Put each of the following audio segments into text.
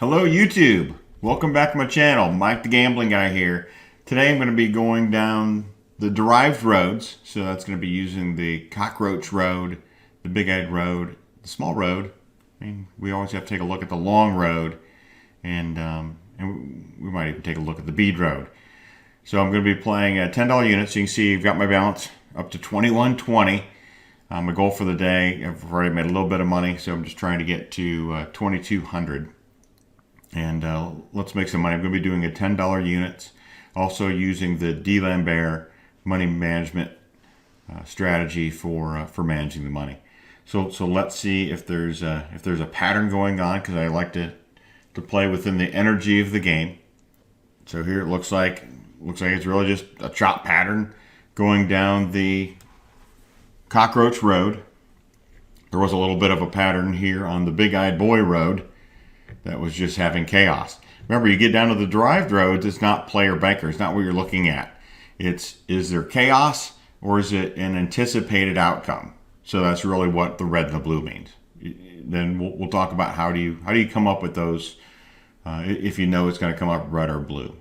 Hello YouTube, welcome back to my channel. Mike the Gambling Guy here. Today I'm going to be going down the derived roads, so that's going to be using the Cockroach Road, the Big-Eyed Road, the Small Road. I mean, we always have to take a look at the Long Road, and we might even take a look at the Bead Road. So I'm going to be playing $10 units. So you can see I've got my balance up to $21.20. My goal for the day, I've already made a little bit of money, so I'm just trying to get to $2,200. And let's make some money. I'm going to be doing a $10 units, also using the D. Lambert money management strategy for managing the money. So let's see if there's a pattern going on, because I like to play within the energy of the game. So here it looks like it's really just a chop pattern going down the Cockroach Road. There was a little bit of a pattern here on the Big-Eyed Boy Road that was just having chaos. Remember, you get down to the derived roads, it's not play or banker. It's not what you're looking at. It's, is there chaos or is it an anticipated outcome? So that's really what the red and the blue means. Then we'll talk about how do you come up with those if you know it's going to come up red or blue.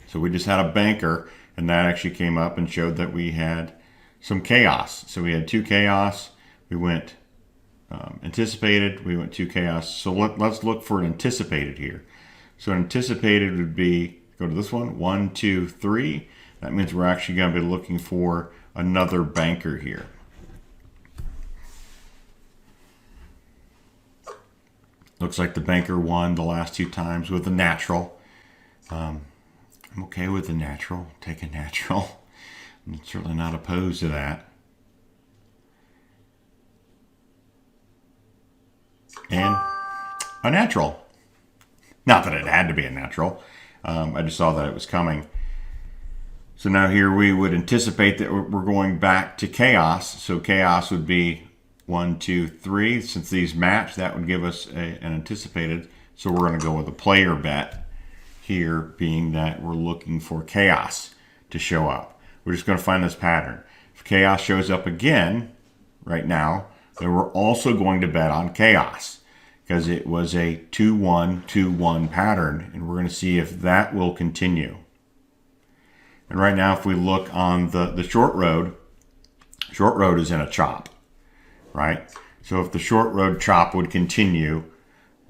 So we just had a banker, and that actually came up and showed that we had some chaos. So we had two chaos. We went anticipated, we went to chaos. So let's look for an anticipated here. So anticipated would be, go to this one, 1, 2, 3. That means we're actually going to be looking for another banker here. Looks like the banker won the last two times with a natural. I'm okay with the natural. Take a natural. I'm certainly not opposed to that. And a natural. Not that it had to be a natural. I just saw that it was coming. So now here we would anticipate that we're going back to chaos. So chaos would be 1, 2, 3. Since these match, that would give us an anticipated. So we're going to go with a player bet here, being that we're looking for chaos to show up. We're just going to find this pattern. If chaos shows up again right now, then we're also going to bet on chaos, because it was a 2-1, 2-1 pattern, and we're going to see if that will continue. And right now, if we look on the short road is in a chop, right? So if the short road chop would continue,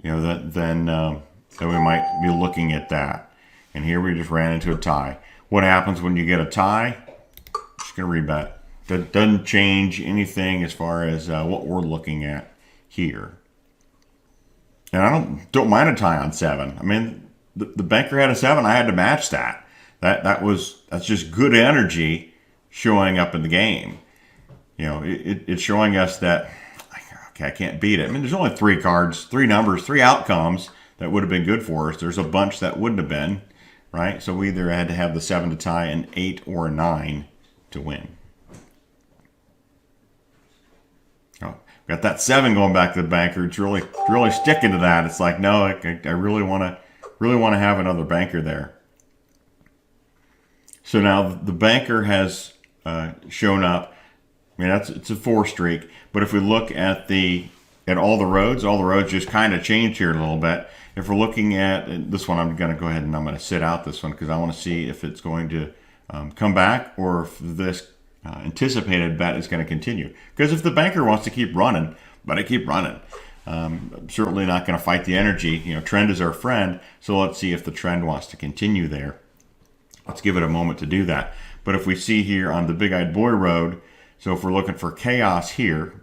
you know, then we might be looking at that. And here we just ran into a tie. What happens when you get a tie? Just going to rebet. That doesn't change anything as far as what we're looking at here. And I don't mind a tie on 7. I mean, the banker had a 7. I had to match that. That's just good energy showing up in the game. You know, it's showing us that, okay, I can't beat it. I mean, there's only 3 cards, 3 numbers, 3 outcomes that would have been good for us. There's a bunch that wouldn't have been, right? So we either had to have the 7 to tie, an 8 or a 9 to win. Oh, got that 7 going back to the banker. It's really sticking to that. It's like, no, I really want to have another banker there. So now the banker has shown up. I mean, it's a 4 streak. But if we look at all the roads just kind of changed here a little bit. If we're looking at this one, I'm going to go ahead and I'm going to sit out this one, because I want to see if it's going to come back, or if this anticipated bet is going to continue. Because if the banker wants to keep running, but I keep running. I'm certainly not going to fight the energy. You know, trend is our friend. So let's see if the trend wants to continue there. Let's give it a moment to do that. But if we see here on the Big-Eyed Boy Road, so if we're looking for chaos here,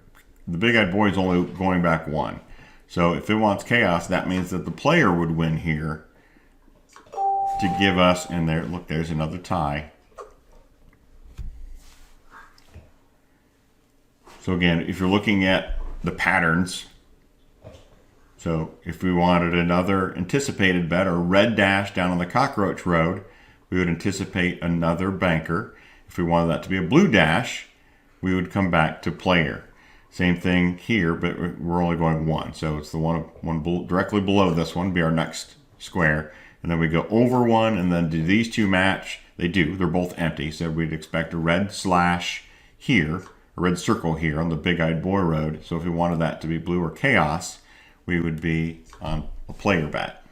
the Big-Eyed Boy is only going back 1. So if it wants chaos, that means that the player would win here to give us, and there, look, there's another tie. So again, if you're looking at the patterns, so if we wanted another anticipated bet, or red dash down on the Cockroach Road, we would anticipate another banker. If we wanted that to be a blue dash, we would come back to player. Same thing here, but we're only going 1. So it's the one directly below this one, be our next square. And then we go over 1, and then do these 2 match? They do. They're both empty. So we'd expect a red slash here, a red circle here on the Big-Eyed Boy Road. So if we wanted that to be blue or chaos, we would be on a player bet.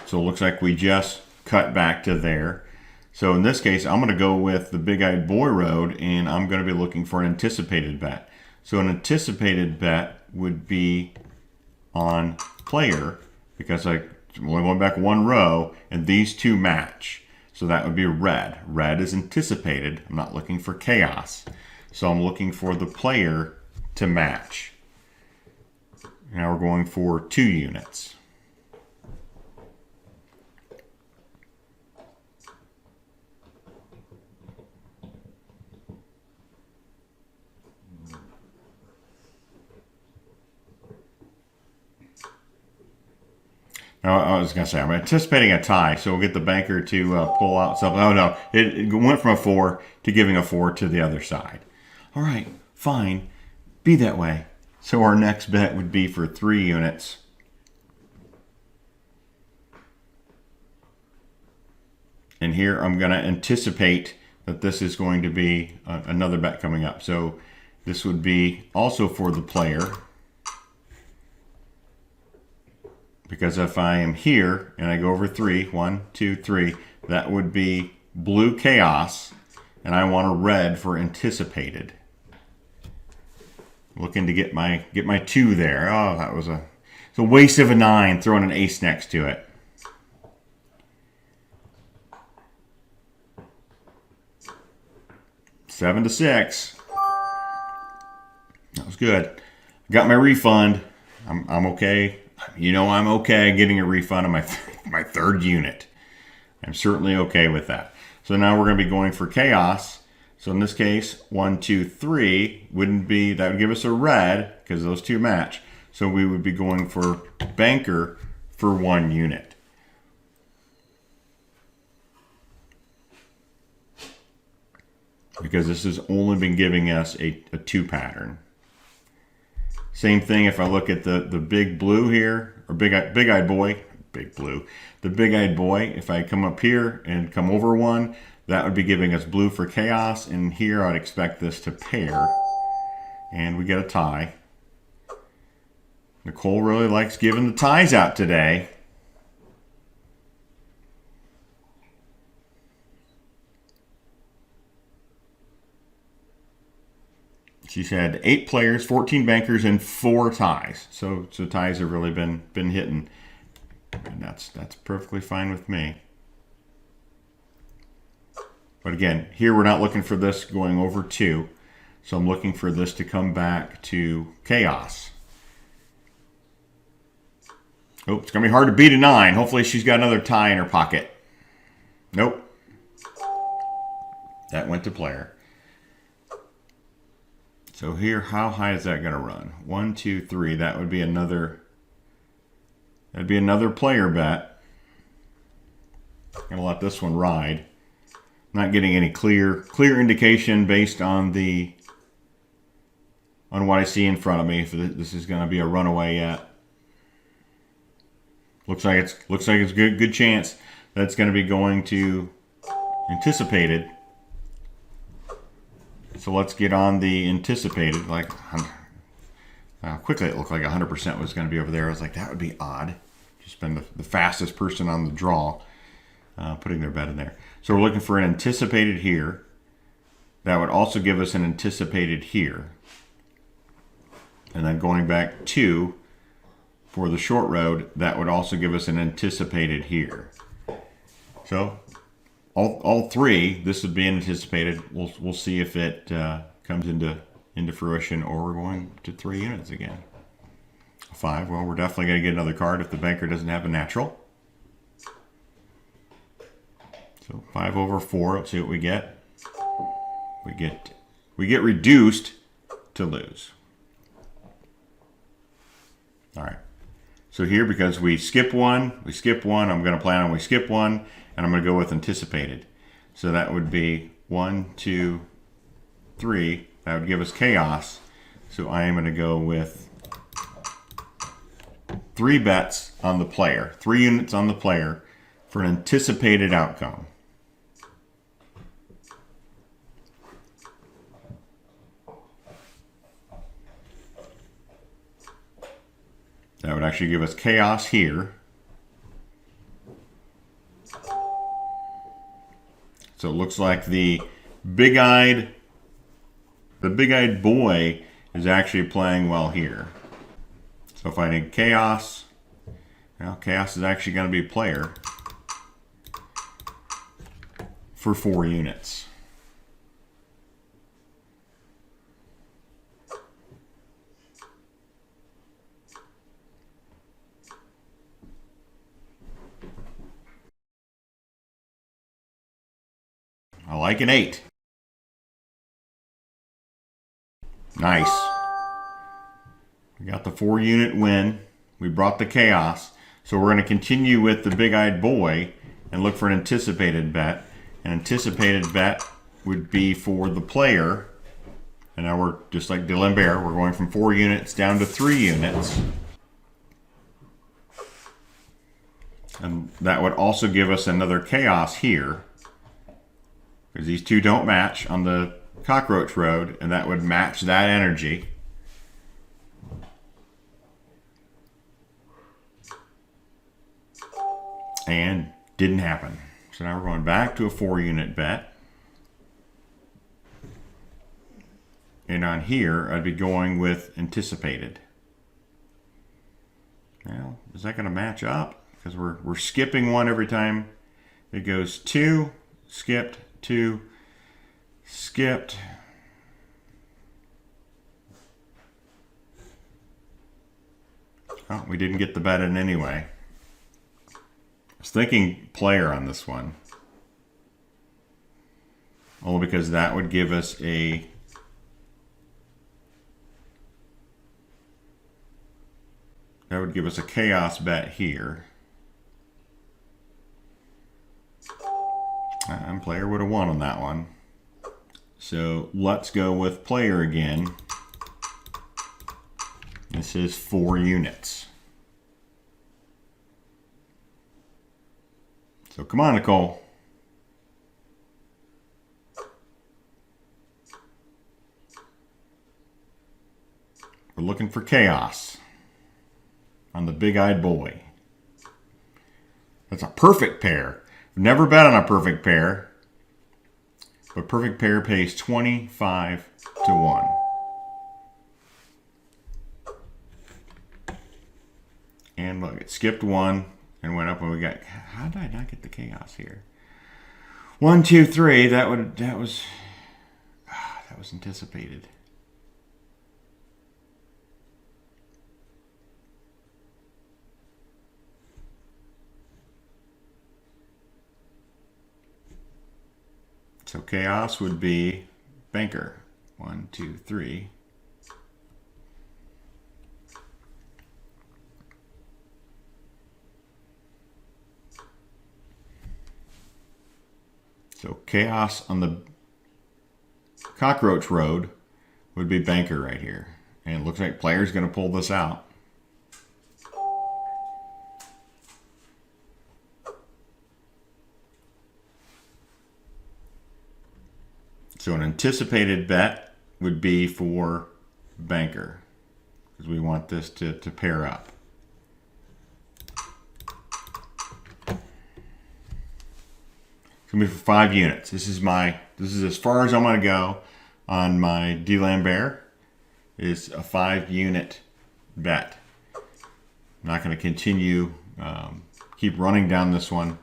So it looks like we just cut back to there. So in this case, I'm going to go with the Big-Eyed Boy road, and I'm going to be looking for an anticipated bet. So an anticipated bet would be on player, because I'm only going back one row, and these two match. So that would be red. Red is anticipated. I'm not looking for chaos. So I'm looking for the player to match. Now we're going for 2 units. Now, I was going to say, I'm anticipating a tie, so we'll get the banker to pull out something. Oh, no, it went from a 4 to giving a 4 to the other side. All right, fine. Be that way. So our next bet would be for 3 units. And here I'm going to anticipate that this is going to be another bet coming up. So this would be also for the player. Because if I am here and I go over 3, 1, 2, 3, that would be blue chaos, and I want a red for anticipated. Looking to get my 2 there. Oh, that was it's a waste of a 9, throwing an ace next to it. Seven to 6. That was good. Got my refund. I'm okay. You know I'm okay getting a refund on my 3rd unit. I'm certainly okay with that. So now we're going to be going for chaos. So in this case, 1, 2, 3 wouldn't be, that would give us a red because those 2 match. So we would be going for banker for 1 unit. Because this has only been giving us a 2 pattern. Same thing if I look at the big blue here, or big-eyed boy, big blue, the big-eyed boy, if I come up here and come over 1, that would be giving us blue for chaos, and here I'd expect this to pair, and we get a tie. Nicole really likes giving the ties out today. She's had 8 players, 14 bankers, and 4 ties. So ties have really been hitting, and that's perfectly fine with me. But again, here we're not looking for this going over 2, so I'm looking for this to come back to chaos. Oh, it's gonna be hard to beat a 9. Hopefully, she's got another tie in her pocket. Nope, that went to player. So here, how high is that going to run? 1, 2, 3. That would be another. That'd be another player bet. I'm going to let this one ride. Not getting any clear indication based on what I see in front of me. If this is going to be a runaway yet. Looks like it's good chance that's going to be going to anticipated. So let's get on the anticipated. Like, quickly it looked like 100% was going to be over there. I was like, that would be odd. Just been the fastest person on the draw, putting their bet in there. So we're looking for an anticipated here. That would also give us an anticipated here. And then going back 2 for the short road, that would also give us an anticipated here. So all 3, this would be anticipated. We'll see if it comes into fruition, or we're going to 3 units again. 5. Well, we're definitely going to get another card if the banker doesn't have a natural. So 5 over 4. Let's see what we get. We get reduced to lose. All right. So here, because we skip 1, I'm going to plan on we skip 1. And I'm going to go with anticipated. So that would be 1, 2, 3. That would give us chaos. So I am going to go with 3 bets on the player. 3 units on the player for an anticipated outcome. That would actually give us chaos here. So it looks like the big-eyed boy is actually playing well here. So if I need chaos, well, chaos is actually going to be player for 4 units. I like an 8. Nice. We got the 4 unit win. We brought the chaos. So we're going to continue with the big-eyed boy and look for an anticipated bet. An anticipated bet would be for the player. And now we're just like D'Alembert. We're going from 4 units down to 3 units. And that would also give us another chaos here, because these two don't match on the cockroach road, and that would match that energy. And didn't happen. So now we're going back to a 4 unit bet. And on here, I'd be going with anticipated. Now, is that going to match up? Because we're skipping one every time. It goes 2, skipped, 2, skipped. Oh, we didn't get the bet in anyway. I was thinking player on this one. Only because that would give us a chaos bet here. And player would have won on that one. So let's go with player again. This is 4 units. So come on, Nicole. We're looking for chaos on the big-eyed boy. That's a perfect pair. I've never bet on a perfect pair, but perfect pair pays 25 to 1. And look, it skipped 1 and went up, and we got. How did I not get the chaos here? 1, 2, 3. That was anticipated. So chaos would be banker. 1, 2, 3. So chaos on the cockroach road would be banker right here. And it looks like player's going to pull this out. So an anticipated bet would be for banker, because we want this to pair up. It's going to be for 5 units. This is as far as I'm going to go on my D'Alembert. Is a 5 unit bet. I'm not going to continue, keep running down this one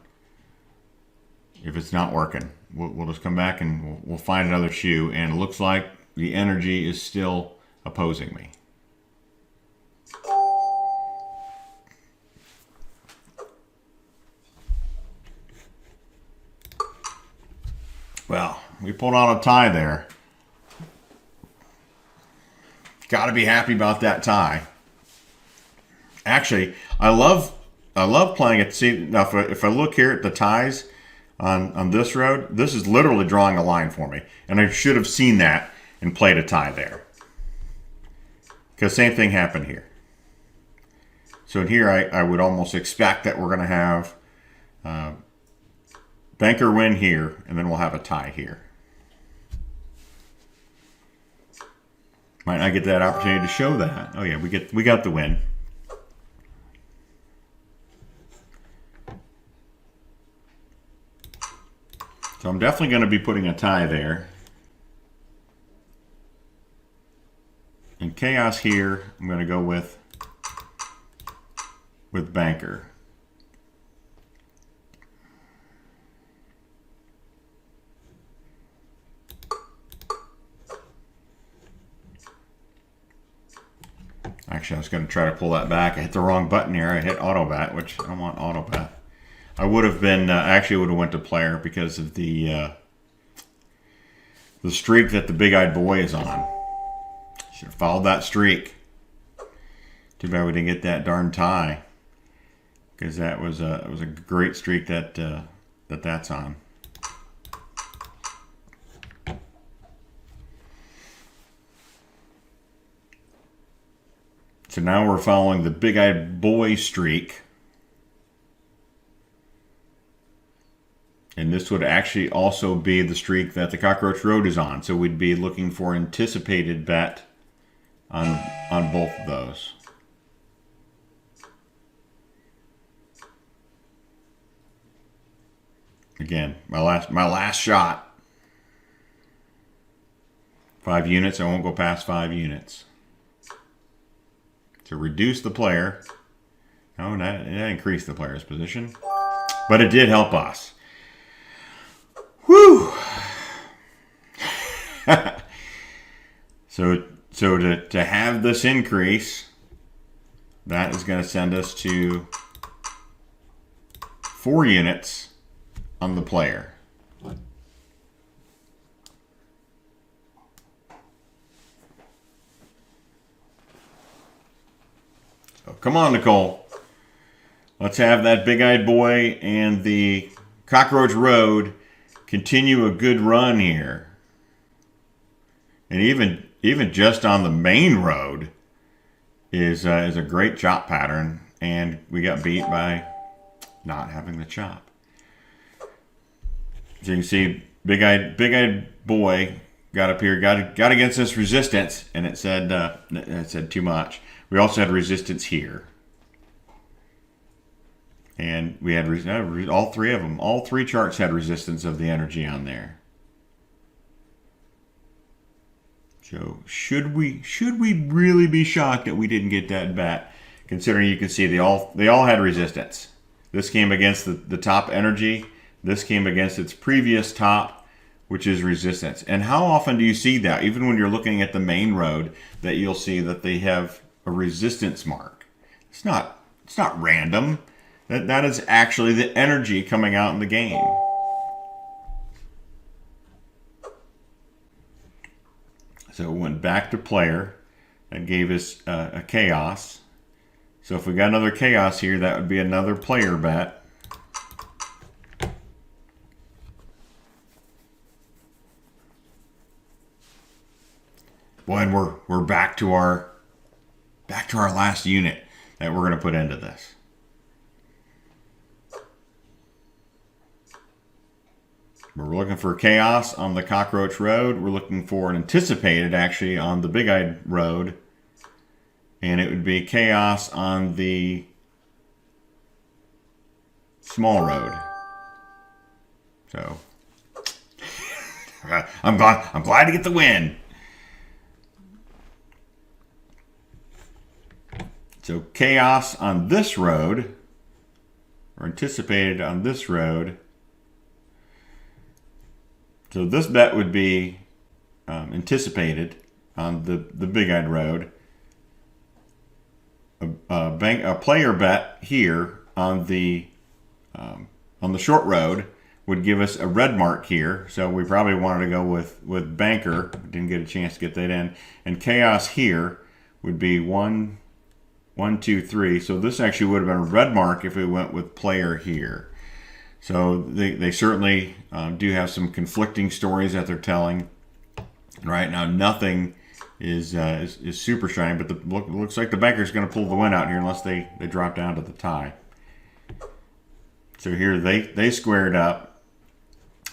if it's not working. We'll just come back and we'll find another shoe, and it looks like the energy is still opposing me. Well, we pulled out a tie there. Got to be happy about that tie. Actually, I love playing it. See, now if I look here at the ties on this road, this is literally drawing a line for me, and I should have seen that and played a tie there. Because same thing happened here. So in here, I would almost expect that we're going to have banker win here, and then we'll have a tie here. Might not get that opportunity to show that. Oh yeah, we got the win. So I'm definitely going to be putting a tie there. And chaos here, I'm going to go with banker. Actually, I was going to try to pull that back. I hit the wrong button here. I hit auto bat, which I don't want auto bat. I would have been, actually would have went to player because of the streak that the big-eyed boy is on. Should have followed that streak. Too bad we didn't get that darn tie, because that was it was a great streak that that's on. So now we're following the big-eyed boy streak. And this would actually also be the streak that the Cockroach Road is on. So we'd be looking for anticipated bet on both of those. Again, my last shot. 5 units. I won't go past 5 units. To reduce the player. No, that increased the player's position. But it did help us. Whew! So to have this increase, that is going to send us to 4 units on the player. So come on, Nicole. Let's have that big-eyed boy and the Cockroach Road continue a good run here. And even just on the main road is a great chop pattern, and we got beat by not having the chop. So you can see big-eyed boy got up here, got against this resistance, and it said too much. We also had resistance here. And we had all 3 of them. All 3 charts had resistance of the energy on there. So should we really be shocked that we didn't get that bet? Considering you can see they all had resistance. This came against the top energy. This came against its previous top, which is resistance. And how often do you see that? Even when you're looking at the main road, that you'll see that they have a resistance mark. It's not random. That is actually the energy coming out in the game. So it went back to player. That gave us a chaos. So if we got another chaos here, that would be another player bet. Boy, and we're back to our last unit that we're going to put into this. We're looking for chaos on the Cockroach Road. We're looking for an anticipated, actually, on the Big-Eyed Road. And it would be chaos on the small road. So, I'm glad to get the win. So, chaos on this road, or anticipated on this road. So this bet would be anticipated on the Big-Eyed Road. A player bet here on the short road would give us a red mark here. So we probably wanted to go with banker. Didn't get a chance to get that in. And chaos here would be 1, 2, 3. So this actually would have been a red mark if we went with player here. So they certainly do have some conflicting stories that they're telling. Right now, nothing is super shiny, but looks like the banker's going to pull the win out here unless they drop down to the tie. So here they squared up.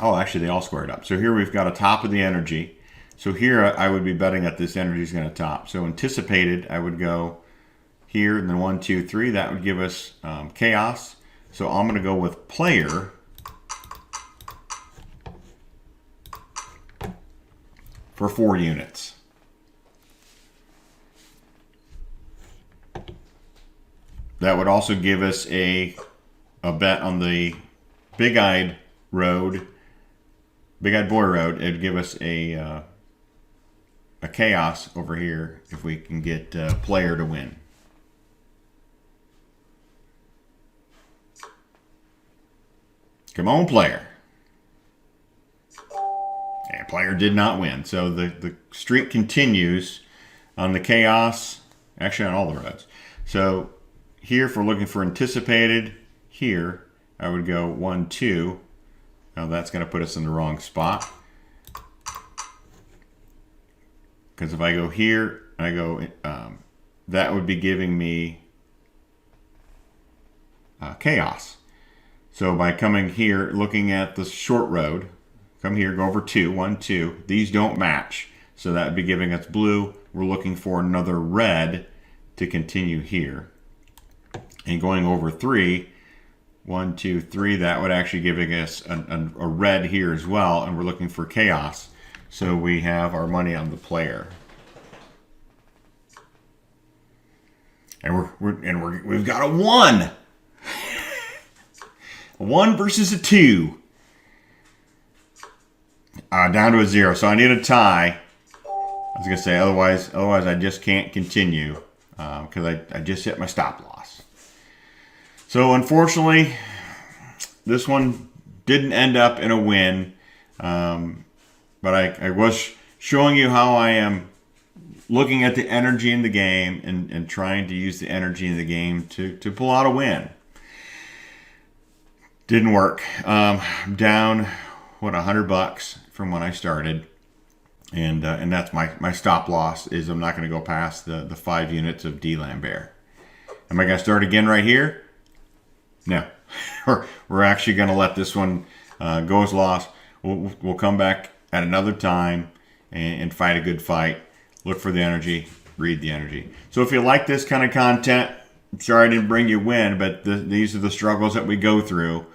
Oh, actually, they all squared up. So here we've got a top of the energy. So here I would be betting that this energy is going to top. So anticipated, I would go here and then 1, 2, 3. That would give us chaos. So I'm going to go with player. for 4 units. That would also give us a bet on the Big-Eyed Road, Big-Eyed Boy Road. It'd give us a chaos over here if we can get player to win. Come on, player. And player did not win. So the streak continues on the chaos, actually on all the roads. So here, if we're looking for anticipated, here I would go 1, 2. Now that's going to put us in the wrong spot. Because if I go here, I go, that would be giving me chaos. So by coming here, looking at the short road, come here, go over 2, 1, 2. These don't match. So that would be giving us blue. We're looking for another red to continue here. And going over 3, 1, 2, 3, that would actually giving us a red here as well. And we're looking for chaos. So we have our money on the player. And we've got a 1. A 1 versus a 2. Down to a 0. So I need a tie. I was gonna say otherwise I just can't continue because I just hit my stop loss. So unfortunately, this one didn't end up in a win. But I was showing you how I am looking at the energy in the game and trying to use the energy in the game to pull out a win. Didn't work. Down, what, $100 from when I started. And that's my stop loss is I'm not going to go past the 5 units of D. Lambert. Am I going to start again right here? No. We're actually going to let this one go as lost. We'll come back at another time and fight a good fight. Look for the energy, read the energy. So if you like this kind of content, I'm sorry I didn't bring you a win, but these are the struggles that we go through.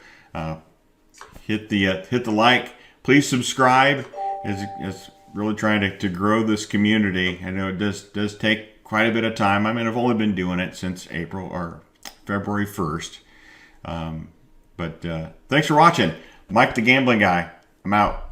Hit the like. Please subscribe. It's really trying to grow this community. I know it does take quite a bit of time. I mean, I've only been doing it since April or February 1st. But thanks for watching. Mike the Gambling Guy. I'm out.